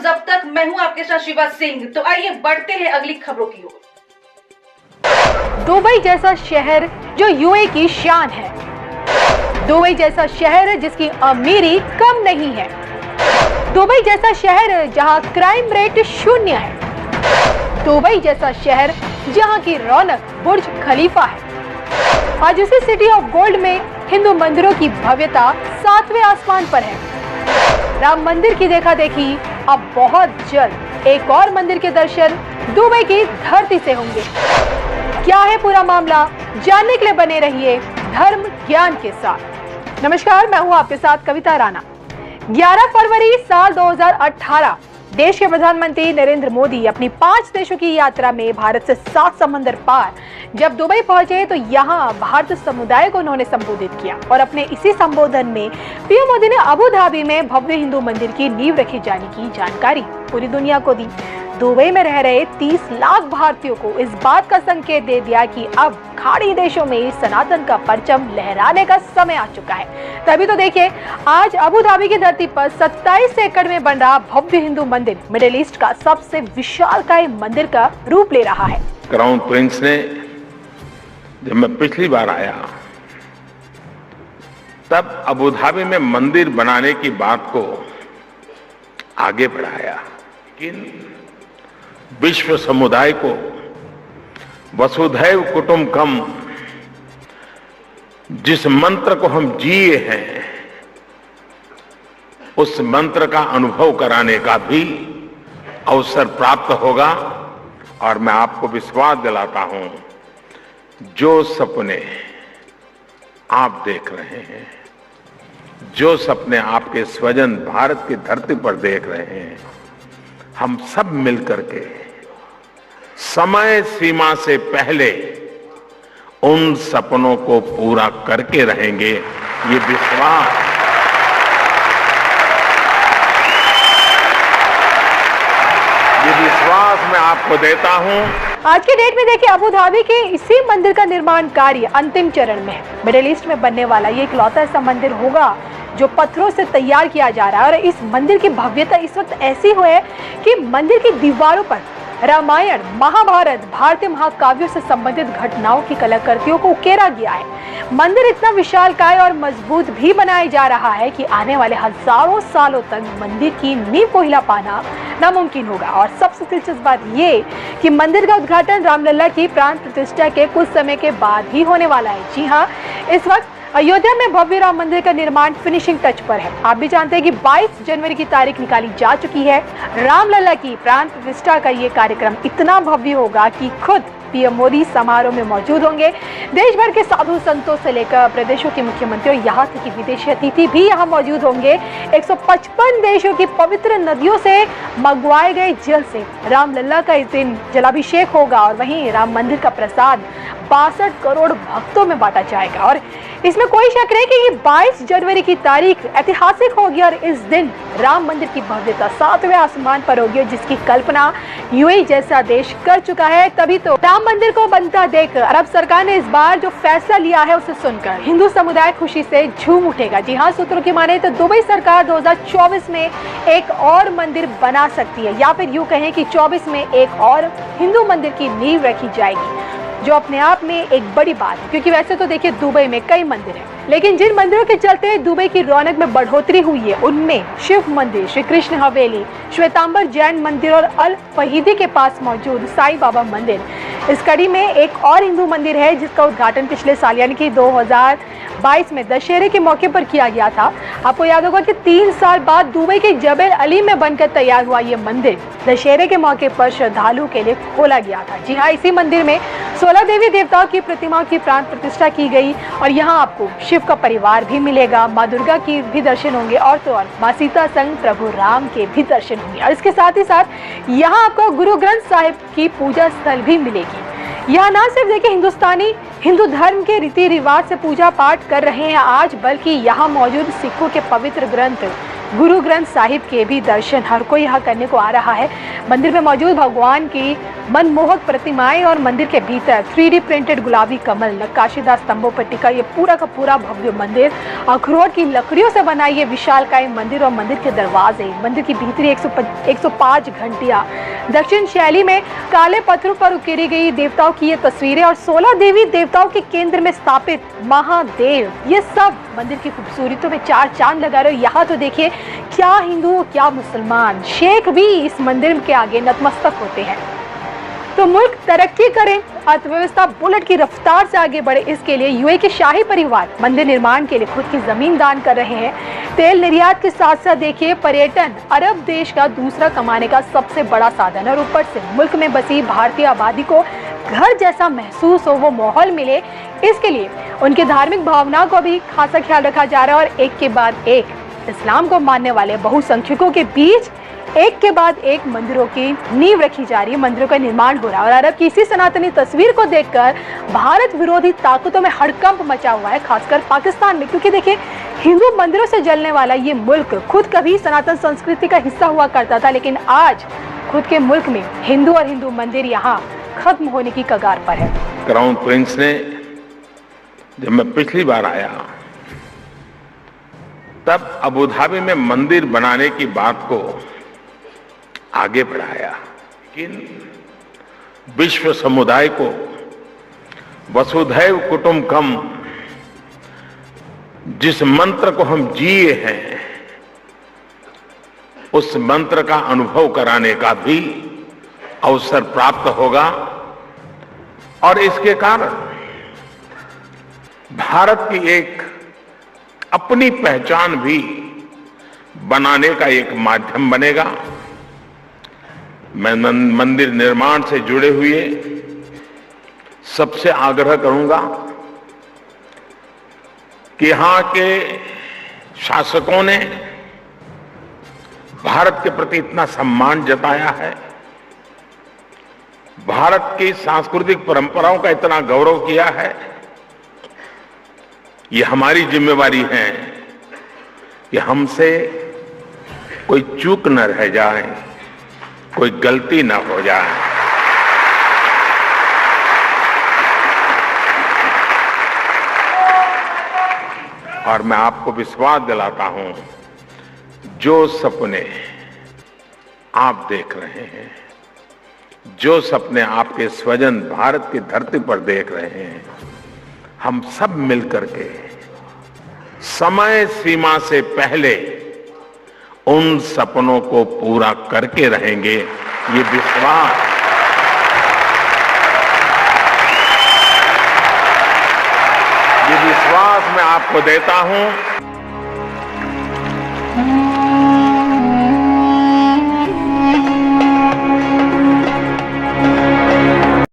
जब तक। मैं हूं आपके साथ शिवा सिंह। तो आइए बढ़ते हैं अगली खबरों की ओर। दुबई जैसा शहर जो यूएई की शान है, दुबई जैसा शहर जिसकी अमीरी कम नहीं है, दुबई जैसा शहर जहां क्राइम रेट शून्य है, दुबई जैसा शहर जहां की रौनक बुर्ज खलीफा है। आज उसी सिटी ऑफ गोल्ड में हिंदू मंदिरों की भव्यता 7वें आसमान पर है। राम मंदिर की देखा देखी अब बहुत जल्द एक और मंदिर के दर्शन दुबई की धरती से होंगे। क्या है पूरा मामला, जानने के लिए बने रहिए धर्म ज्ञान के साथ। नमस्कार, मैं हूं आपके साथ कविता राणा। 11 फरवरी साल 2018 देश के प्रधानमंत्री नरेंद्र मोदी अपनी 5 देशों की यात्रा में भारत से 7 समंदर पार जब दुबई पहुंचे तो यहां भारतीय समुदाय को उन्होंने संबोधित किया और अपने इसी संबोधन में पीएम मोदी ने अबू धाबी में भव्य हिंदू मंदिर की नींव रखे जाने की जानकारी पूरी दुनिया को दी। दुबई में रह रहे 30 लाख भारतीयों को इस बात का संकेत दे दिया कि अब खाड़ी देशों में सनातन का परचम लहराने का समय आ चुका है। तभी तो देखिए, आज अबू धाबी की धरती पर 27 एकड़ में बन रहा भव्य हिंदू मंदिर मिडिल ईस्ट का सबसे विशालकाय मंदिर का रूप ले रहा है। क्राउन प्रिंस ने जब मैं पिछली बार आया तब अबू धाबी में मंदिर बनाने की बात को आगे बढ़ाया, लेकिन विश्व समुदाय को वसुधैव कुटुंबकम जिस मंत्र को हम जिए हैं उस मंत्र का अनुभव कराने का भी अवसर प्राप्त होगा। और मैं आपको विश्वास दिलाता हूं, जो सपने आप देख रहे हैं, जो सपने आपके स्वजन भारत की धरती पर देख रहे हैं, हम सब मिलकर के समय सीमा से पहले उन सपनों को पूरा करके रहेंगे। ये विश्वास मैं आपको देता हूं। आज के डेट में देखिए, अबू धाबी के इसी मंदिर का निर्माण कार्य अंतिम चरण में है। मिडिल ईस्ट में बनने वाला ये इकलौता ऐसा मंदिर होगा जो पत्थरों से तैयार किया जा रहा है। और इस मंदिर की भव्यता इस वक्त ऐसी है कि मंदिर की दीवारों पर रामायण, महाभारत, भारतीय महाकाव्यों से संबंधित घटनाओं की कलाकृतियों को उकेरा गया है। मंदिर इतना विशालकाय और मजबूत भी बनाया जा रहा है कि आने वाले हजारों सालों तक मंदिर की नींव को हिला पाना नामुमकिन होगा। और सबसे दिलचस्प बात ये कि मंदिर का उद्घाटन रामलला की प्राण प्रतिष्ठा के कुछ समय के बाद ही होने वाला है। जी हाँ, इस वक्त अयोध्या में भव्य राम मंदिर का निर्माण फिनिशिंग टच पर है। आप भी जानते हैं कि 22 जनवरी की तारीख निकाली जा चुकी है। रामलला की प्राण प्रतिष्ठा का ये कार्यक्रम इतना भव्य होगा कि खुद पीएम मोदी समारोह में मौजूद होंगे। देश भर के साधु संतों से लेकर प्रदेशों के मुख्यमंत्री और यहाँ तक कि विदेशी अतिथि भी यहाँ मौजूद होंगे। 155 देशों की पवित्र नदियों से मंगवाए गए जल से रामलला का इस दिन जलाभिषेक होगा और वहीं राम मंदिर का प्रसाद 62 करोड़ भक्तों में बांटा जाएगा। और इसमें कोई शक नहीं कि ये 22 जनवरी की तारीख ऐतिहासिक होगी और इस दिन राम मंदिर की भव्यता 7वें आसमान पर होगी, जिसकी कल्पना यूएई जैसा देश कर चुका है। तभी तो राम मंदिर को बनता देख अरब सरकार ने इस बार जो फैसला लिया है उसे सुनकर हिंदू समुदाय खुशी से झूम उठेगा। जी हाँ, सूत्रों की माने तो दुबई सरकार 2024 में एक और मंदिर बना सकती है, या फिर यूं कहें कि 24 में एक और हिंदू मंदिर की नींव रखी जाएगी, जो अपने आप में एक बड़ी बात है। क्योंकि वैसे तो देखिए, दुबई में कई मंदिर हैं, लेकिन जिन मंदिरों के चलते दुबई की रौनक में बढ़ोतरी हुई है उनमें शिव मंदिर, श्री कृष्ण हवेली, श्वेतांबर जैन मंदिर और अल फहीदी के पास मौजूद साईं बाबा मंदिर। इस कड़ी में एक और हिंदू मंदिर है जिसका उद्घाटन पिछले साल यानी कि 2022 में दशहरे के मौके पर किया गया था। आपको याद होगा कि 3 साल बाद दुबई के जबल अली में बनकर तैयार हुआ ये मंदिर दशहरे के मौके पर श्रद्धालुओं के लिए खोला गया था। जी हाँ, इसी मंदिर में 16 देवी देवताओं की प्रतिमाओं की प्राण प्रतिष्ठा की गई और यहाँ आपको शिव का परिवार भी मिलेगा, माँ दुर्गा की भी दर्शन होंगे और तो और माँ सीता संग प्रभु राम के भी दर्शन होंगे। और इसके साथ ही साथ यहाँ आपको गुरु ग्रंथ साहिब की पूजा स्थल भी मिलेगी। यहाँ ना सिर्फ देखिए हिंदुस्तानी हिंदू धर्म के रीति रिवाज से पूजा पाठ कर रहे हैं आज, बल्कि यहाँ मौजूद सिखों के पवित्र ग्रंथ गुरु ग्रंथ साहिब के भी दर्शन हर कोई यहाँ करने को आ रहा है। मंदिर में मौजूद भगवान की मनमोहक प्रतिमाएं और मंदिर के भीतर 3D प्रिंटेड गुलाबी कमल, नक्काशीदार स्तंभों पर टिका ये पूरा का पूरा भव्य मंदिर, अखरोट की लकड़ियों से बना ये विशालकाय मंदिर और मंदिर के दरवाजे, मंदिर की भीतरी 105 घंटियां, दक्षिण शैली में काले पत्थरों पर उकेरी गई देवताओं की ये तस्वीरें और 16 देवी देवताओं के केंद्र में स्थापित महादेव, ये सब मंदिर की खूबसूरती में चार चांद लगा रहे हो। यहाँ तो देखिए क्या हिंदू क्या मुसलमान, शेख भी इस मंदिर के आगे नतमस्तक होते हैं। तो मुल्क तरक्की करे, अर्थव्यवस्था बुलेट की रफ्तार से आगे बढ़े, इसके लिए यूएई के शाही परिवार मंदिर निर्माण के लिए खुद की जमीन दान कर रहे हैं। तेल निर्यात के साथ साथ देखिए पर्यटन अरब देश का दूसरा कमाने का सबसे बड़ा साधन है और ऊपर से मुल्क में बसी भारतीय आबादी को घर जैसा महसूस हो, वो माहौल मिले, इसके लिए उनकी धार्मिक भावना को भी खासा ख्याल रखा जा रहा है। और एक के बाद एक इस्लाम को मानने वाले बहुसंख्यकों के बीच एक के बाद एक मंदिरों की नींव रखी जा रही है, मंदिरों का निर्माण हो रहा है। और अरब की इसी सनातनी तस्वीर को देखकर भारत विरोधी ताकतों में हड़कंप मचा हुआ है, खासकर पाकिस्तान में, क्योंकि देखिए हिंदू मंदिरों से जलने वाला ये मुल्क खुद कभी सनातन संस्कृति का हिस्सा हुआ करता था, लेकिन आज खुद के मुल्क में हिंदू और हिंदू मंदिर यहाँ खत्म होने की कगार पर है। क्राउन प्रिंस ने जब मैं पिछली बार आया तब अबू धाबी में मंदिर बनाने की बात को आगे बढ़ाया, लेकिन विश्व समुदाय को वसुधैव कुटुंबकम जिस मंत्र को हम जिए हैं उस मंत्र का अनुभव कराने का भी अवसर प्राप्त होगा। और इसके कारण भारत की एक अपनी पहचान भी बनाने का एक माध्यम बनेगा। मैं मंदिर निर्माण से जुड़े हुए सबसे आग्रह करूंगा कि यहां के शासकों ने भारत के प्रति इतना सम्मान जताया है, भारत की सांस्कृतिक परंपराओं का इतना गौरव किया है, ये हमारी जिम्मेवारी है कि हमसे कोई चूक न रह जाए, कोई गलती न हो जाए। और मैं आपको विश्वास दिलाता हूं, जो सपने आप देख रहे हैं, जो सपने आपके स्वजन भारत की धरती पर देख रहे हैं, हम सब मिलकर के समय सीमा से पहले उन सपनों को पूरा करके रहेंगे। ये विश्वास मैं आपको देता हूं।